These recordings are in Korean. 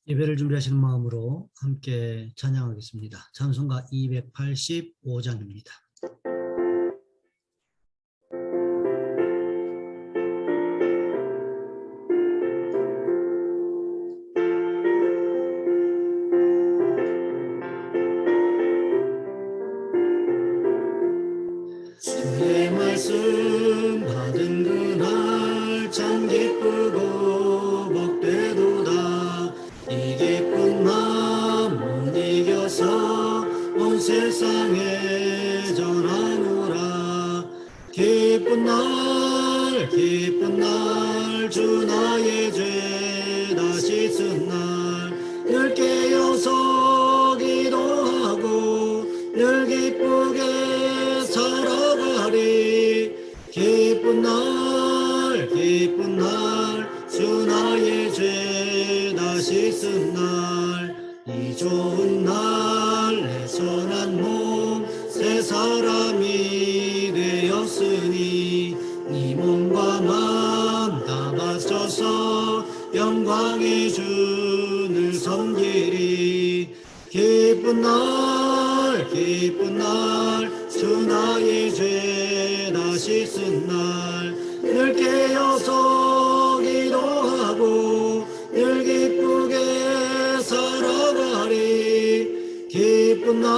예배를 준비하시는 마음으로 함께 찬양하겠습니다. 찬송가 285장입니다. 주의 말씀 받은 그날 참 기쁘고 복되도다. 이 기쁜 마음 못 이겨서 온 세상에 전하노라. 기쁜 날 주 나의 죄 다시 쓴 날 늘 깨어서 기도하고 늘 기쁘게 살아가리. 기쁜 날 주 나의 죄 다시 쓴 날 이 좋은 날 내 선한 몸 새 사람이 되었으니 네 몸과 마음 다 바쳐서 영광의 주를 섬기리. 기쁜 날 주 나의 죄 다시 쓴 날 늘 깨어서 기도하고 늘 기쁘게 살아가리. 기쁜 날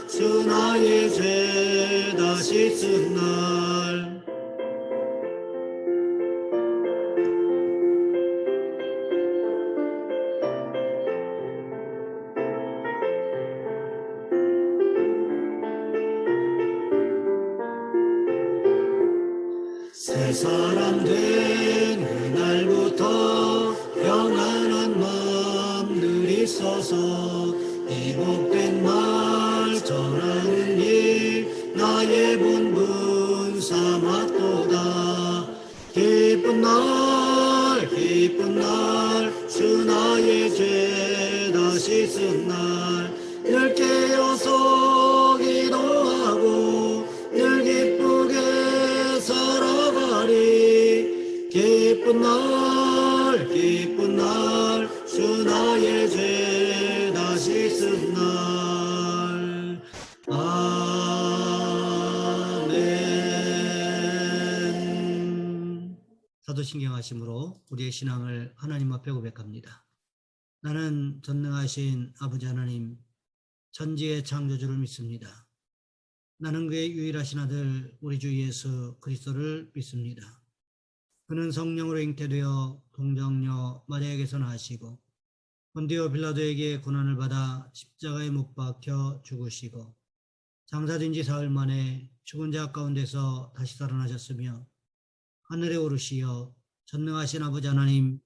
주 나의 죄 다시 쓴 날. 새 사람 된 그날부터 평안한 마음 늘 있어서 이 복된 말 전하는 일 나의 본분 삼았도다. 기쁜 날 주 나의 죄 다시 쓴 날 늘 깨어서 기도하고 늘 기쁘게 살아가리. 기쁜 날 주 나의 죄 다시 쓴 날. 아멘. 사도신경하심으로 우리의 신앙을 하나님 앞에 고백합니다. 나는 전능하신 아버지 하나님 천지의 창조주를 믿습니다. 나는 그의 유일하신 아들 우리 주 예수 그리스도를 믿습니다. 그는 성령으로 잉태되어 동정녀 마리아에게서 나시고 본디오 빌라도에게 고난을 받아 십자가에 못 박혀 죽으시고 장사된 지 사흘 만에 죽은 자 가운데서 다시 살아나셨으며 하늘에 오르시어 전능하신 아버지 하나님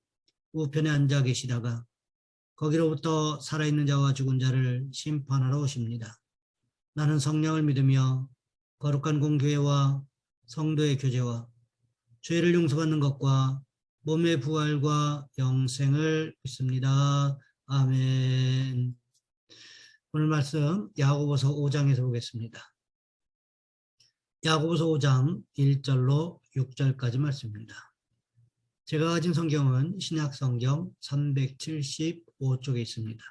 우편에 앉아 계시다가 거기로부터 살아있는 자와 죽은 자를 심판하러 오십니다. 나는 성령을 믿으며 거룩한 공교회와 성도의 교제와 죄를 용서받는 것과 몸의 부활과 영생을 믿습니다. 아멘. 오늘 말씀 야고보서 5장에서 보겠습니다. 야고보서 5장 1절로 6절까지 말씀입니다. 제가 가진 성경은 신약성경 375쪽에 있습니다.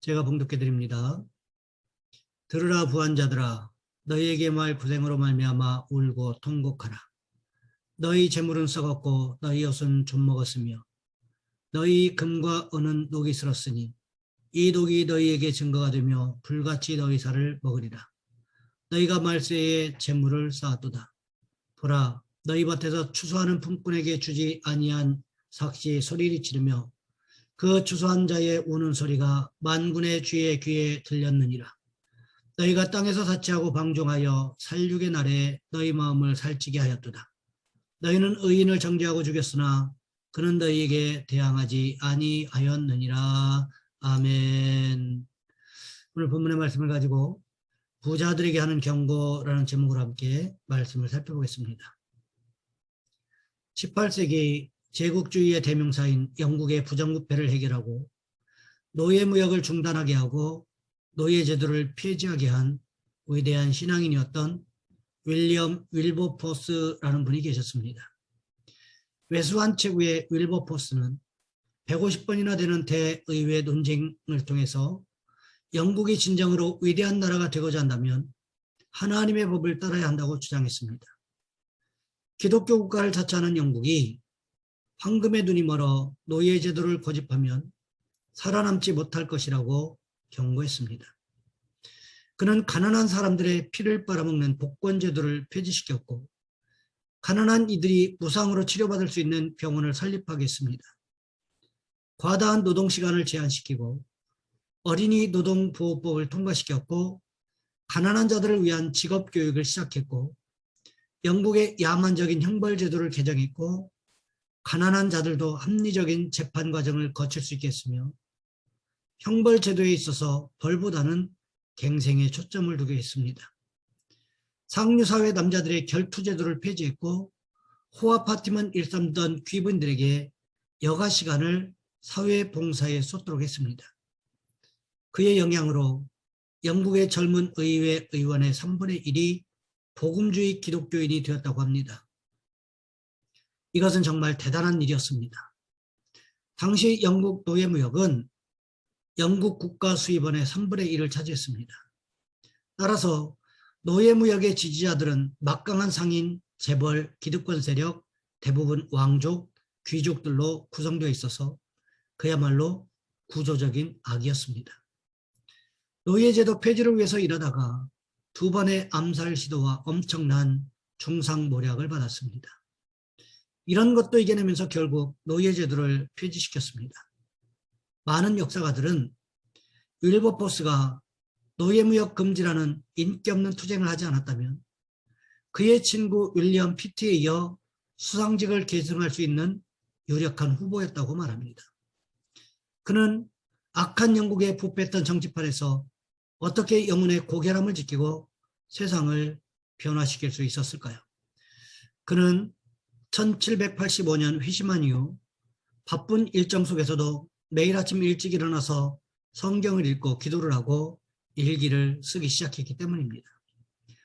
제가 봉독해 드립니다. 들으라 부한자들아, 너희에게 말 구생으로 말미암아 울고 통곡하라. 너희 재물은 썩었고 너희 옷은 좀 먹었으며 너희 금과 은은 녹이 슬었으니 이 독이 너희에게 증거가 되며 불같이 너희 살을 먹으리라. 너희가 말세에 재물을 쌓았도다. 보라, 너희 밭에서 추수하는 품꾼에게 주지 아니한 삭시 소리를 지르며 그 추수한 자의 우는 소리가 만군의 주의 귀에 들렸느니라. 너희가 땅에서 사치하고 방종하여 살육의 날에 너희 마음을 살찌게 하였도다. 너희는 의인을 정죄하고 죽였으나 그는 너희에게 대항하지 아니하였느니라. 아멘. 오늘 본문의 말씀을 가지고 부자들에게 하는 경고라는 제목으로 함께 말씀을 살펴보겠습니다. 18세기 제국주의의 대명사인 영국의 부정부패를 해결하고 노예무역을 중단하게 하고 노예제도를 폐지하게 한 위대한 신앙인이었던 윌리엄 윌버포스라는 분이 계셨습니다. 왜수한 최고의 윌버포스는 150번이나 되는 대의회 논쟁을 통해서 영국이 진정으로 위대한 나라가 되고자 한다면 하나님의 법을 따라야 한다고 주장했습니다. 기독교 국가를 자처하는 영국이 황금의 눈이 멀어 노예 제도를 고집하면 살아남지 못할 것이라고 경고했습니다. 그는 가난한 사람들의 피를 빨아먹는 복권 제도를 폐지시켰고 가난한 이들이 무상으로 치료받을 수 있는 병원을 설립하겠습니다. 과다한 노동시간을 제한시키고 어린이 노동보호법을 통과시켰고 가난한 자들을 위한 직업교육을 시작했고 영국의 야만적인 형벌제도를 개정했고 가난한 자들도 합리적인 재판 과정을 거칠 수 있게 했으며 형벌제도에 있어서 벌보다는 갱생에 초점을 두게 했습니다. 상류사회 남자들의 결투제도를 폐지했고 호화 파티만 일삼던 귀분들에게 여가 시간을 사회봉사에 쏟도록 했습니다. 그의 영향으로 영국의 젊은 의회 의원의 3분의 1이 복음주의 기독교인이 되었다고 합니다. 이것은 정말 대단한 일이었습니다. 당시 영국 노예무역은 영국 국가 수입원의 3분의 1을 차지했습니다. 따라서 노예무역의 지지자들은 막강한 상인, 재벌, 기득권 세력, 대부분 왕족, 귀족들로 구성되어 있어서 그야말로 구조적인 악이었습니다. 노예제도 폐지를 위해서 일하다가 2번의 암살 시도와 엄청난 중상모략을 받았습니다. 이런 것도 이겨내면서 결국 노예제도를 폐지시켰습니다. 많은 역사가들은 윌버포스가 노예무역 금지라는 인기 없는 투쟁을 하지 않았다면 그의 친구 윌리엄 피트에 이어 수상직을 계승할 수 있는 유력한 후보였다고 말합니다. 그는 악한 영국에 부패했던 정치판에서 어떻게 영혼의 고결함을 지키고 세상을 변화시킬 수 있었을까요? 그는 1785년 회심한 이후 바쁜 일정 속에서도 매일 아침 일찍 일어나서 성경을 읽고 기도를 하고 일기를 쓰기 시작했기 때문입니다.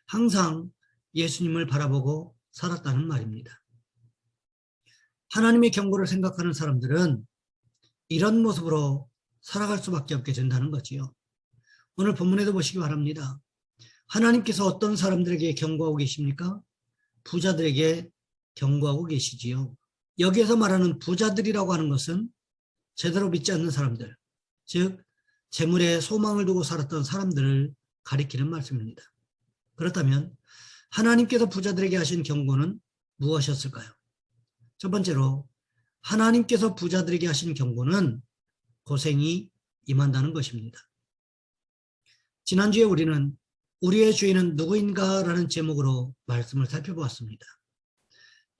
항상 예수님을 바라보고 살았다는 말입니다. 하나님의 경고를 생각하는 사람들은 이런 모습으로 살아갈 수밖에 없게 된다는 거지요. 오늘 본문에도 보시기 바랍니다. 하나님께서 어떤 사람들에게 경고하고 계십니까? 부자들에게 경고하고 계시지요. 여기에서 말하는 부자들이라고 하는 것은 제대로 믿지 않는 사람들, 즉 재물에 소망을 두고 살았던 사람들을 가리키는 말씀입니다. 그렇다면 하나님께서 부자들에게 하신 경고는 무엇이었을까요? 첫 번째로 하나님께서 부자들에게 하신 경고는 고생이 임한다는 것입니다. 지난주에 우리는 우리의 주인은 누구인가 라는 제목으로 말씀을 살펴보았습니다.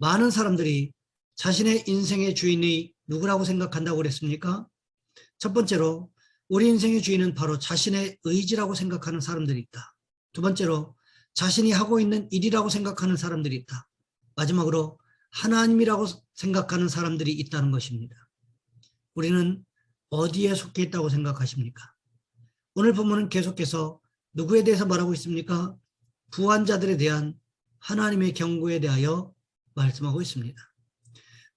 많은 사람들이 자신의 인생의 주인이 누구라고 생각한다고 그랬습니까? 첫 번째로 우리 인생의 주인은 바로 자신의 의지라고 생각하는 사람들이 있다. 두 번째로 자신이 하고 있는 일이라고 생각하는 사람들이 있다. 마지막으로 하나님이라고 생각하는 사람들이 있다는 것입니다. 우리는 어디에 속해 있다고 생각하십니까? 오늘 본문은 계속해서 누구에 대해서 말하고 있습니까? 부한자들에 대한 하나님의 경고에 대하여 말씀하고 있습니다.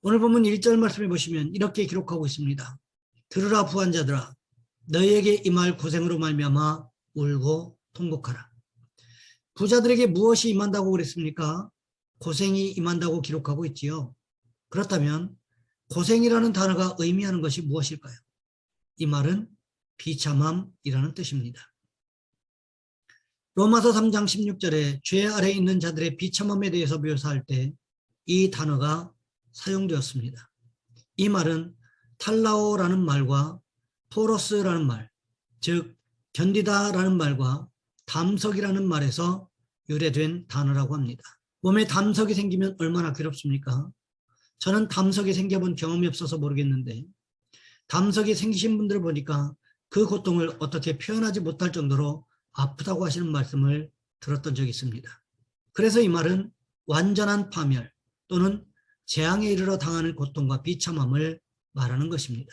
오늘 본문 1절 말씀해 보시면 이렇게 기록하고 있습니다. 들으라 부한자들아, 너희에게 임할 고생으로 말미암아 울고 통곡하라. 부자들에게 무엇이 임한다고 그랬습니까? 고생이 임한다고 기록하고 있지요. 그렇다면 고생이라는 단어가 의미하는 것이 무엇일까요? 이 말은 비참함이라는 뜻입니다. 로마서 3장 16절에 죄 아래 있는 자들의 비참함에 대해서 묘사할 때 이 단어가 사용되었습니다. 이 말은 탈라오라는 말과 포로스라는 말, 즉 견디다라는 말과 담석이라는 말에서 유래된 단어라고 합니다. 몸에 담석이 생기면 얼마나 괴롭습니까? 저는 담석이 생겨본 경험이 없어서 모르겠는데 담석이 생기신 분들 보니까 그 고통을 어떻게 표현하지 못할 정도로 아프다고 하시는 말씀을 들었던 적이 있습니다. 그래서 이 말은 완전한 파멸 또는 재앙에 이르러 당하는 고통과 비참함을 말하는 것입니다.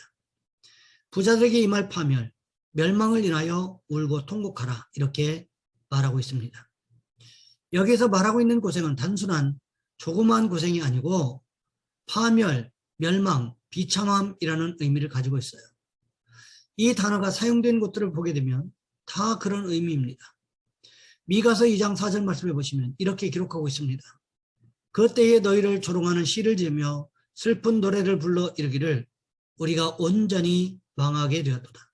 부자들에게 임할 파멸, 멸망을 인하여 울고 통곡하라 이렇게 말하고 있습니다. 여기에서 말하고 있는 고생은 단순한 조그마한 고생이 아니고 파멸, 멸망, 비참함이라는 의미를 가지고 있어요. 이 단어가 사용된 곳들을 보게 되면 다 그런 의미입니다. 미가서 2장 4절 말씀해 보시면 이렇게 기록하고 있습니다. 그때에 너희를 조롱하는 시를 지으며 슬픈 노래를 불러 이르기를 우리가 온전히 망하게 되었도다.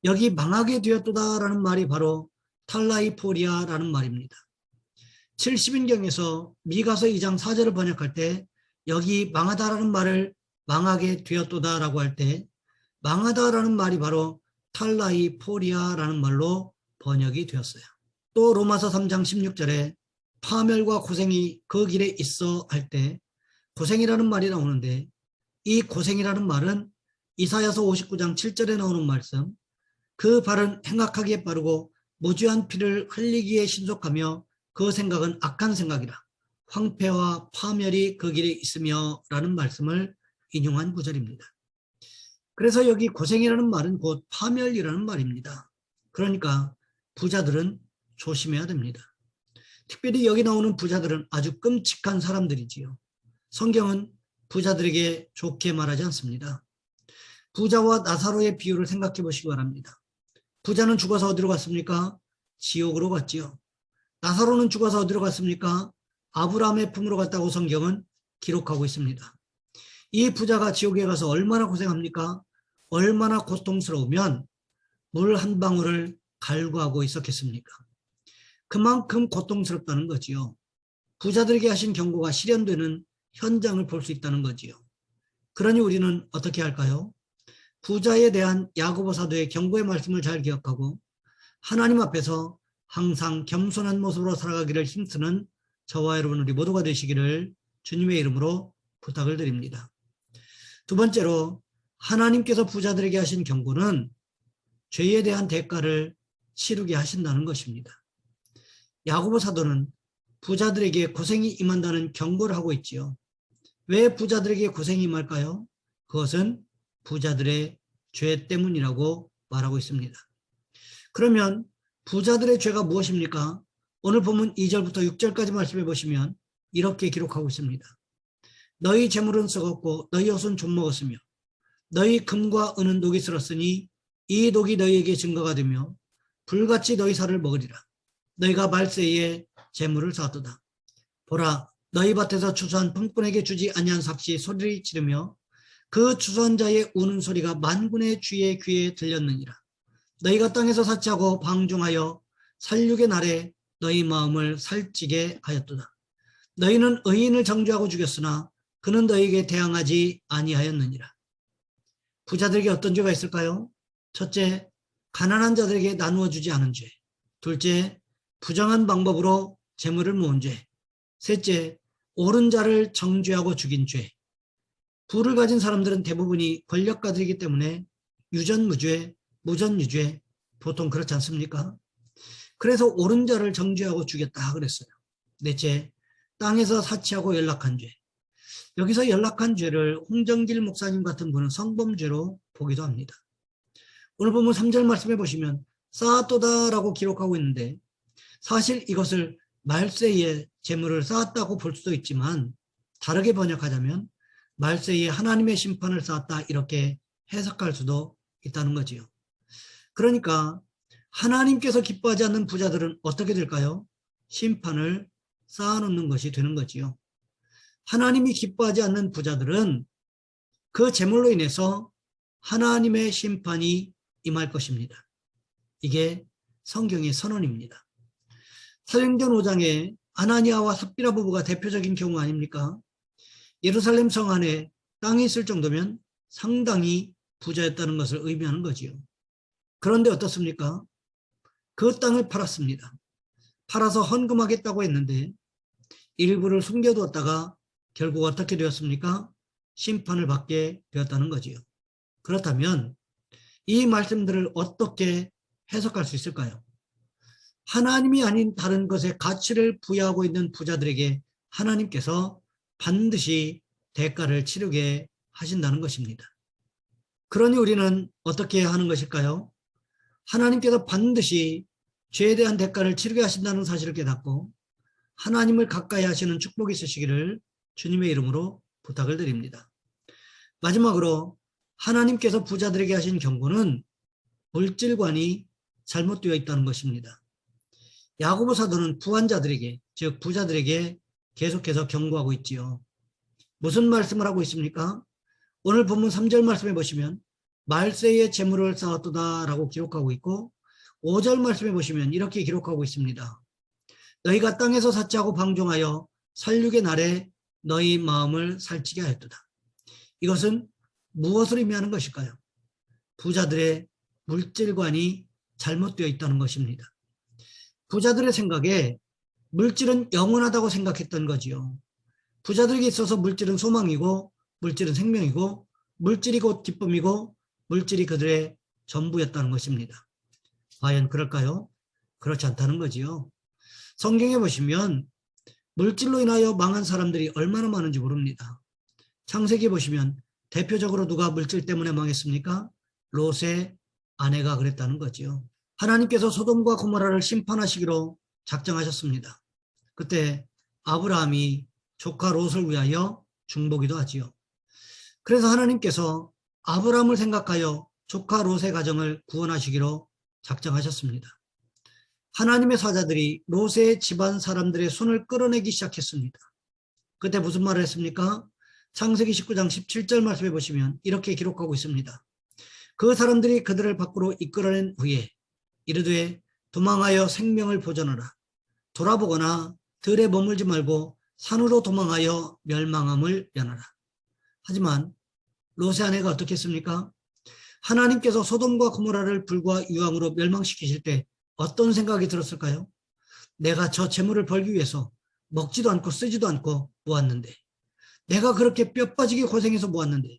여기 망하게 되었도다라는 말이 바로 탈라이포리아라는 말입니다. 70인경에서 미가서 2장 4절을 번역할 때 여기 망하다라는 말을 망하게 되었도다라고 할 때 망하다라는 말이 바로 탈라이포리아라는 말로 번역이 되었어요. 또 로마서 3장 16절에 파멸과 고생이 그 길에 있어 할 때 고생이라는 말이 나오는데 이 고생이라는 말은 이사야서 59장 7절에 나오는 말씀, 그 발은 행악하기에 빠르고 무주한 피를 흘리기에 신속하며 그 생각은 악한 생각이라 황폐와 파멸이 그 길에 있으며 라는 말씀을 인용한 구절입니다. 그래서 여기 고생이라는 말은 곧 파멸이라는 말입니다. 그러니까 부자들은 조심해야 됩니다. 특별히 여기 나오는 부자들은 아주 끔찍한 사람들이지요. 성경은 부자들에게 좋게 말하지 않습니다. 부자와 나사로의 비유를 생각해 보시기 바랍니다. 부자는 죽어서 어디로 갔습니까? 지옥으로 갔지요. 나사로는 죽어서 어디로 갔습니까? 아브라함의 품으로 갔다고 성경은 기록하고 있습니다. 이 부자가 지옥에 가서 얼마나 고생합니까? 얼마나 고통스러우면 물 한 방울을 갈구하고 있었겠습니까? 그만큼 고통스럽다는 거지요. 부자들에게 하신 경고가 실현되는 현장을 볼 수 있다는 거지요. 그러니 우리는 어떻게 할까요? 부자에 대한 야고보 사도의 경고의 말씀을 잘 기억하고 하나님 앞에서 항상 겸손한 모습으로 살아가기를 힘쓰는 저와 여러분 우리 모두가 되시기를 주님의 이름으로 부탁을 드립니다. 두 번째로 하나님께서 부자들에게 하신 경고는 죄에 대한 대가를 치르게 하신다는 것입니다. 야고보 사도는 부자들에게 고생이 임한다는 경고를 하고 있지요. 왜 부자들에게 고생이 임할까요? 그것은 부자들의 죄 때문이라고 말하고 있습니다. 그러면 부자들의 죄가 무엇입니까? 오늘 보면 2절부터 6절까지 말씀해 보시면 이렇게 기록하고 있습니다. 너희 재물은 썩었고 너희 옷은 좀먹었으며 너희 금과 은은 녹이 슬었으니 이 녹이 너희에게 증거가 되며 불같이 너희 살을 먹으리라. 너희가 말세에 재물을 쌓았도다. 보라, 너희 밭에서 추수한 품꾼에게 주지 아니한 삭시 소리를 지르며 그 추수한 자의 우는 소리가 만군의 주의 귀에 들렸느니라. 너희가 땅에서 사치하고 방종하여 살육의 날에 너희 마음을 살찌게 하였도다. 너희는 의인을 정죄하고 죽였으나 그는 너희에게 대항하지 아니하였느니라. 부자들에게 어떤 죄가 있을까요? 첫째, 가난한 자들에게 나누어 주지 않은 죄. 둘째, 부정한 방법으로 재물을 모은 죄. 셋째, 옳은 자를 정죄하고 죽인 죄. 부를 가진 사람들은 대부분이 권력가들이기 때문에 유전무죄, 무전유죄, 보통 그렇지 않습니까? 그래서 옳은 자를 정죄하고 죽였다 그랬어요. 넷째, 땅에서 사치하고 연락한 죄. 여기서 연락한 죄를 홍정길 목사님 같은 분은 성범죄로 보기도 합니다. 오늘 보면 3절 말씀해 보시면 쌓았도다라고 기록하고 있는데 사실 이것을 말세에 재물을 쌓았다고 볼 수도 있지만 다르게 번역하자면 말세에 하나님의 심판을 쌓았다 이렇게 해석할 수도 있다는 거지요. 그러니까 하나님께서 기뻐하지 않는 부자들은 어떻게 될까요? 심판을 쌓아놓는 것이 되는 거지요. 하나님이 기뻐하지 않는 부자들은 그 재물로 인해서 하나님의 심판이 임할 것입니다. 이게 성경의 선언입니다. 사도행전 5장에 아나니아와 삽비라 부부가 대표적인 경우 아닙니까? 예루살렘 성 안에 땅이 있을 정도면 상당히 부자였다는 것을 의미하는 거지요. 그런데 어떻습니까? 그 땅을 팔았습니다. 팔아서 헌금하겠다고 했는데 일부를 숨겨두었다가 결국 어떻게 되었습니까? 심판을 받게 되었다는 거지요. 그렇다면 이 말씀들을 어떻게 해석할 수 있을까요? 하나님이 아닌 다른 것에 가치를 부여하고 있는 부자들에게 하나님께서 반드시 대가를 치르게 하신다는 것입니다. 그러니 우리는 어떻게 하는 것일까요? 하나님께서 반드시 죄에 대한 대가를 치르게 하신다는 사실을 깨닫고 하나님을 가까이 하시는 축복이 있으시기를 주님의 이름으로 부탁을 드립니다. 마지막으로 하나님께서 부자들에게 하신 경고는 물질관이 잘못되어 있다는 것입니다. 야고보 사도는 부한자들에게, 즉 부자들에게 계속해서 경고하고 있지요. 무슨 말씀을 하고 있습니까? 오늘 본문 3절 말씀에 보시면 말세에 재물을 쌓았도다 라고 기록하고 있고 5절 말씀에 보시면 이렇게 기록하고 있습니다. 너희가 땅에서 사치하고 방종하여 살육의 날에 너희 마음을 살찌게 하였도다. 이것은 무엇을 의미하는 것일까요? 부자들의 물질관이 잘못되어 있다는 것입니다. 부자들의 생각에 물질은 영원하다고 생각했던 거지요. 부자들에게 있어서 물질은 소망이고 물질은 생명이고 물질이 곧 기쁨이고 물질이 그들의 전부였다는 것입니다. 과연 그럴까요? 그렇지 않다는 거지요. 성경에 보시면 물질로 인하여 망한 사람들이 얼마나 많은지 모릅니다. 창세기 보시면 대표적으로 누가 물질 때문에 망했습니까? 롯의 아내가 그랬다는 거지요. 하나님께서 소돔과 고모라를 심판하시기로 작정하셨습니다. 그때 아브라함이 조카 롯을 위하여 중보기도 하지요. 그래서 하나님께서 아브라함을 생각하여 조카 롯의 가정을 구원하시기로 작정하셨습니다. 하나님의 사자들이 롯의 집안 사람들의 손을 끌어내기 시작했습니다. 그때 무슨 말을 했습니까? 창세기 19장 17절 말씀해 보시면 이렇게 기록하고 있습니다. 그 사람들이 그들을 밖으로 이끌어낸 후에 이르되 도망하여 생명을 보존하라. 돌아보거나 들에 머물지 말고 산으로 도망하여 멸망함을 면하라. 하지만 롯의 아내가 어떻게 했습니까? 하나님께서 소돔과 고모라를 불과 유황으로 멸망시키실 때 어떤 생각이 들었을까요? 내가 저 재물을 벌기 위해서 먹지도 않고 쓰지도 않고 모았는데, 내가 그렇게 뼈 빠지게 고생해서 모았는데,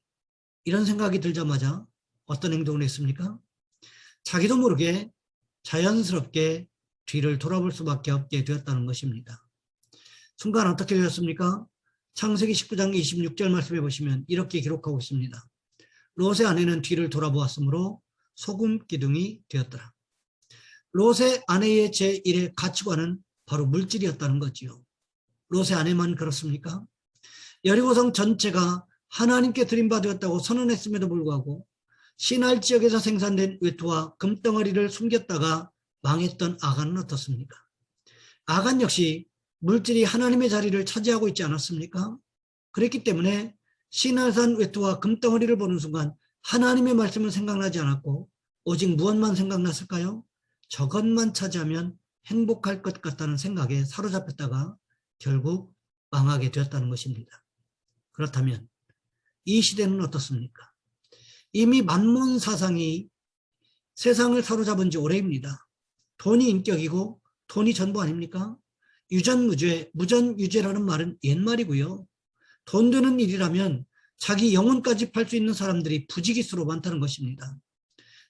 이런 생각이 들자마자 어떤 행동을 했습니까? 자기도 모르게 자연스럽게 뒤를 돌아볼 수밖에 없게 되었다는 것입니다. 순간 어떻게 되었습니까? 창세기 19장 26절 말씀해 보시면 이렇게 기록하고 있습니다. 롯의 아내는 뒤를 돌아보았으므로 소금 기둥이 되었더라. 롯의 아내의 제1의 가치관은 바로 물질이었다는 거지요. 롯의 아내만 그렇습니까? 여리고성 전체가 하나님께 드림받았다고 선언했음에도 불구하고 시날 지역에서 생산된 외투와 금덩어리를 숨겼다가 망했던 아간은 어떻습니까? 아간 역시 물질이 하나님의 자리를 차지하고 있지 않았습니까? 그랬기 때문에 시날산 외투와 금덩어리를 보는 순간 하나님의 말씀은 생각나지 않았고 오직 무엇만 생각났을까요? 저것만 차지하면 행복할 것 같다는 생각에 사로잡혔다가 결국 망하게 되었다는 것입니다. 그렇다면 이 시대는 어떻습니까? 이미 만몬 사상이 세상을 사로잡은 지 오래입니다. 돈이 인격이고 돈이 전부 아닙니까? 유전무죄, 무전유죄라는 말은 옛말이고요. 돈 되는 일이라면 자기 영혼까지 팔 수 있는 사람들이 부지기수로 많다는 것입니다.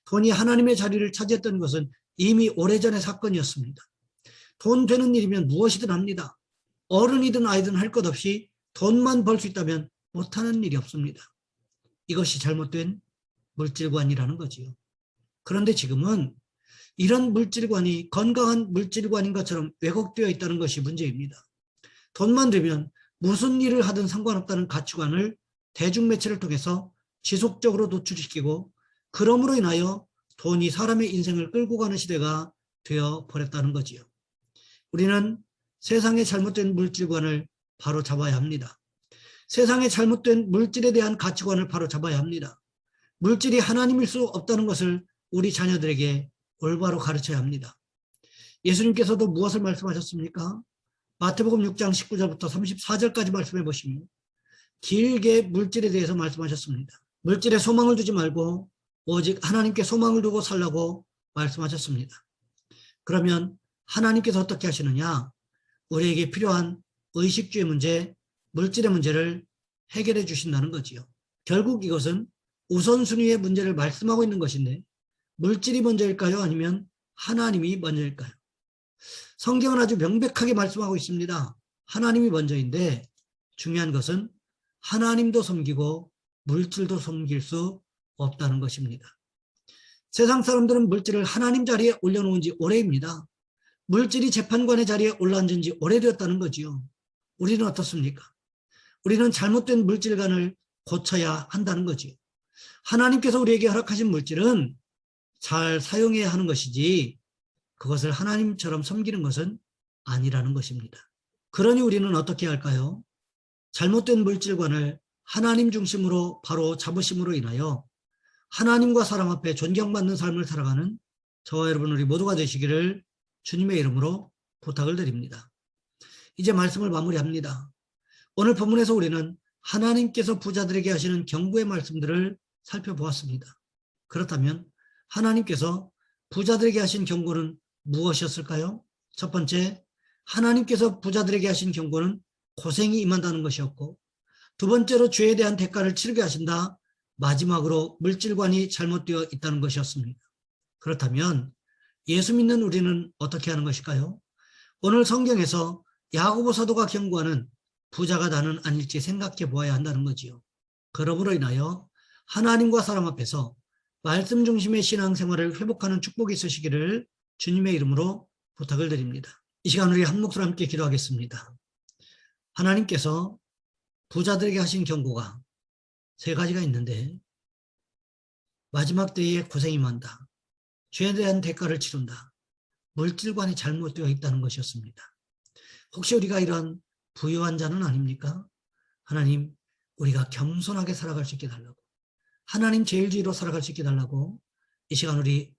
돈이 하나님의 자리를 차지했던 것은 이미 오래전의 사건이었습니다. 돈 되는 일이면 무엇이든 합니다. 어른이든 아이든 할 것 없이 돈만 벌 수 있다면 못하는 일이 없습니다. 이것이 잘못된 물질관이라는 거지요. 그런데 지금은 이런 물질관이 건강한 물질관인 것처럼 왜곡되어 있다는 것이 문제입니다. 돈만 되면 무슨 일을 하든 상관없다는 가치관을 대중매체를 통해서 지속적으로 노출시키고 그러므로 인하여 돈이 사람의 인생을 끌고 가는 시대가 되어 버렸다는 거지요. 우리는 세상의 잘못된 물질관을 바로 잡아야 합니다. 세상의 잘못된 물질에 대한 가치관을 바로 잡아야 합니다. 물질이 하나님일 수 없다는 것을 우리 자녀들에게 올바로 가르쳐야 합니다. 예수님께서도 무엇을 말씀하셨습니까? 마태복음 6장 19절부터 34절까지 말씀해 보시면 길게 물질에 대해서 말씀하셨습니다. 물질에 소망을 두지 말고 오직 하나님께 소망을 두고 살라고 말씀하셨습니다. 그러면 하나님께서 어떻게 하시느냐? 우리에게 필요한 의식주의 문제, 물질의 문제를 해결해 주신다는 거지요. 결국 이것은 우선순위의 문제를 말씀하고 있는 것인데 물질이 먼저일까요? 아니면 하나님이 먼저일까요? 성경은 아주 명백하게 말씀하고 있습니다. 하나님이 먼저인데 중요한 것은 하나님도 섬기고 물질도 섬길 수 없다는 것입니다. 세상 사람들은 물질을 하나님 자리에 올려놓은 지 오래입니다. 물질이 재판관의 자리에 올라앉은 지 오래되었다는 거지요. 우리는 어떻습니까? 우리는 잘못된 물질관을 고쳐야 한다는 거죠. 하나님께서 우리에게 허락하신 물질은 잘 사용해야 하는 것이지 그것을 하나님처럼 섬기는 것은 아니라는 것입니다. 그러니 우리는 어떻게 할까요? 잘못된 물질관을 하나님 중심으로 바로 잡으심으로 인하여 하나님과 사람 앞에 존경받는 삶을 살아가는 저와 여러분 우리 모두가 되시기를 주님의 이름으로 부탁을 드립니다. 이제 말씀을 마무리합니다. 오늘 본문에서 우리는 하나님께서 부자들에게 하시는 경고의 말씀들을 살펴보았습니다. 그렇다면 하나님께서 부자들에게 하신 경고는 무엇이었을까요? 첫 번째, 하나님께서 부자들에게 하신 경고는 고생이 임한다는 것이었고, 두 번째로 죄에 대한 대가를 치르게 하신다. 마지막으로 물질관이 잘못되어 있다는 것이었습니다. 그렇다면 예수 믿는 우리는 어떻게 하는 것일까요? 오늘 성경에서 야고보 사도가 경고하는 부자가 나는 아닐지 생각해 보아야 한다는 거지요. 그러므로 인하여 하나님과 사람 앞에서 말씀 중심의 신앙생활을 회복하는 축복이 있으시기를 주님의 이름으로 부탁을 드립니다. 이 시간 우리 한 목소리 함께 기도하겠습니다. 하나님께서 부자들에게 하신 경고가 세 가지가 있는데, 마지막 때에 고생이 많다, 죄에 대한 대가를 치른다, 물질관이 잘못되어 있다는 것이었습니다. 혹시 우리가 이런 부유한 자는 아닙니까? 하나님, 우리가 겸손하게 살아갈 수 있게 달라고, 하나님 제일주의로 살아갈 수 있게 달라고 이 시간 우리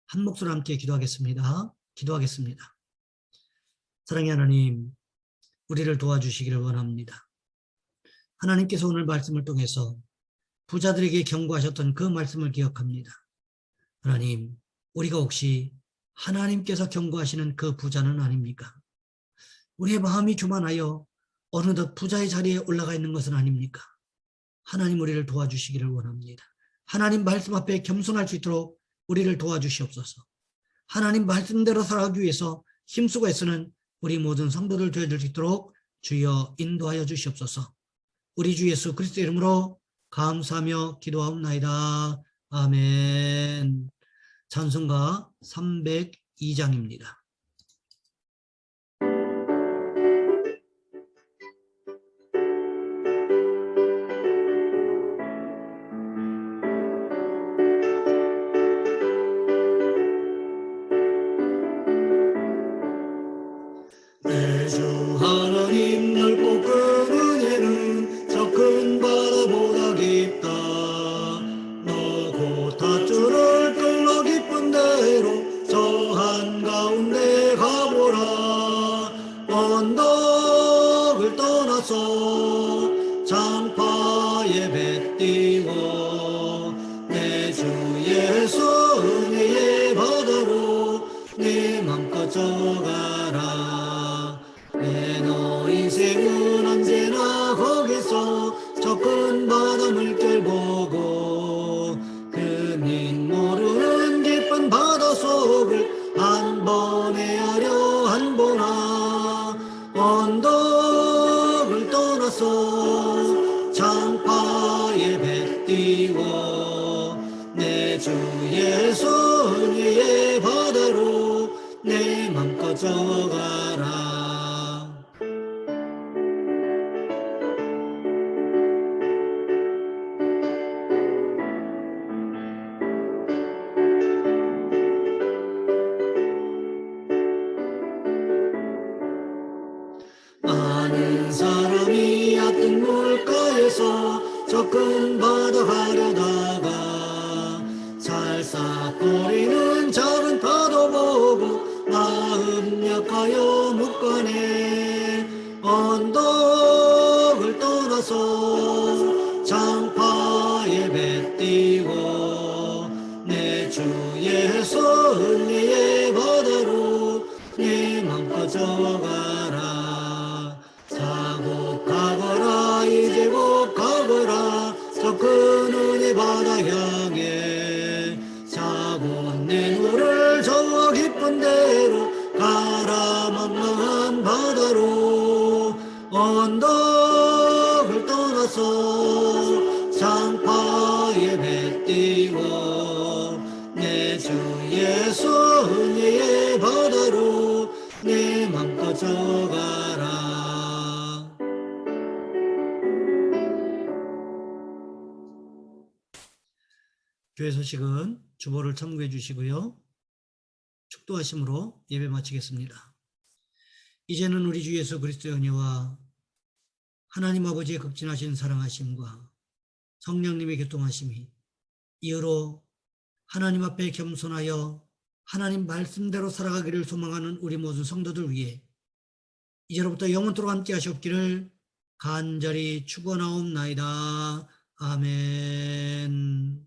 한 목소리 함께 기도하겠습니다. 기도하겠습니다. 사랑의 하나님, 우리를 도와주시기를 원합니다. 하나님께서 오늘 말씀을 통해서 부자들에게 경고하셨던 그 말씀을 기억합니다. 하나님, 우리가 혹시 하나님께서 경고하시는 그 부자는 아닙니까? 우리의 마음이 교만하여 어느덧 부자의 자리에 올라가 있는 것은 아닙니까? 하나님, 우리를 도와주시기를 원합니다. 하나님 말씀 앞에 겸손할 수 있도록 우리를 도와주시옵소서. 하나님 말씀대로 살아가기 위해서 힘쓰고 애쓰는 우리 모든 성도들 되어줄 수 있도록 주여 인도하여 주시옵소서. 우리 주 예수 그리스도의 이름으로 감사하며 기도하옵나이다. 아멘. 찬송가 302장입니다. 내 주 하나님 넓고 큰 은혜는 저 큰 바다보다 깊다. 너 곧 닷줄을 끌러 깊은 대로 저 한가운데 가보라. 언덕을 떠나서 장파에 배 띄워 내 주 예수 은혜의 바다로 내 맘껏 져가라. 너 인생은 언제나 거기서 저 큰 바다 물결 보고 그님 모르는 깊은 바다 속을 한 번 헤아려 한 보나. 언덕을 떠나서 장파에 배 띄워 내 주 예수 은혜의 바다로 내 맘껏 져가라. 많은 사람이 얕은 물가에서 저 큰 바다 가려다가 살싹거리는 작은 파도 보고 마음 약하여 묵과네. 언덕을 떠나서 장파에 배 띄워 내 주 예수 은혜의 바다로 내 맘껏 져가라. 사고 가거라 이제 곧 가거라 저 큰 은혜 바다 향해. 사고 내 물을 저 깊은 데로 가라. 만만한 바다로 언덕을 떠나서 장파에 배 띄워 내 주 예수 은혜의 바다로 내 맘껏 져가라. 교회 소식은 주보를 참고해 주시고요. 축도하심으로 예배 마치겠습니다. 이제는 우리 주 예수 그리스도의 은혜와 하나님 아버지의 극진하신 사랑하심과 성령님의 교통하심이 이후로 하나님 앞에 겸손하여 하나님 말씀대로 살아가기를 소망하는 우리 모든 성도들 위해 이제로부터 영원토록 함께 하시옵기를 간절히 축원하옵나이다. 아멘.